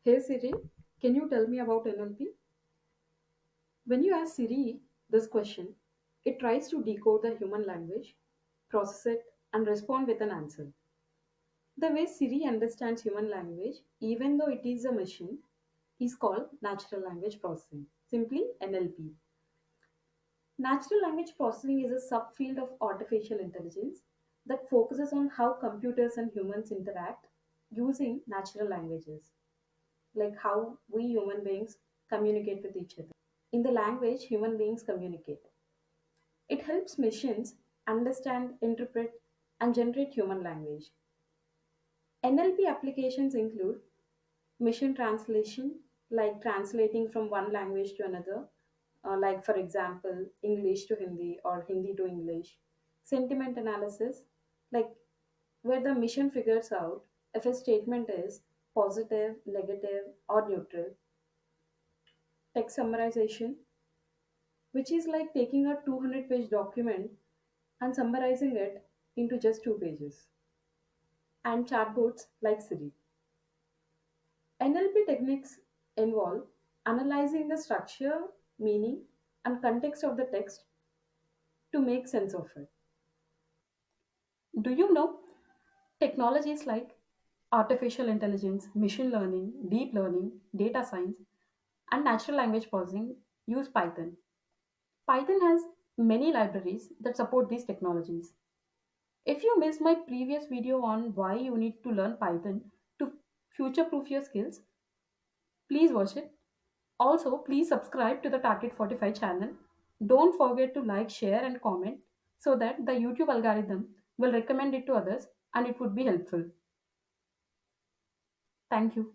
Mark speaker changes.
Speaker 1: Hey Siri, can you tell me about NLP? When you ask Siri this question, it tries to decode the human language, process it, and respond with an answer. The way Siri understands human language, even though it is a machine, is called natural language processing, simply NLP. Natural language processing is a subfield of artificial intelligence that focuses on how computers and humans interact using natural languages, like how we human beings communicate with each other. In the language human beings communicate. It helps machines understand, interpret, and generate human language. NLP applications include machine translation, like translating from one language to another, like for example, English to Hindi or Hindi to English. Sentiment analysis, like where the machine figures out if a statement is positive, negative, or neutral. Text summarization, which is like taking a 200-page document and summarizing it into just 2 pages. And chatbots like Siri. NLP techniques involve analyzing the structure, meaning, and context of the text to make sense of it. Do you know technologies like artificial intelligence, machine learning, deep learning, data science, and natural language processing use Python? Python has many libraries that support these technologies. If you missed my previous video on why you need to learn Python to future proof your skills, please watch it. Also, please subscribe to the Target45 channel. Don't forget to like, share, and comment so that the YouTube algorithm will recommend it to others and it would be helpful. Thank you.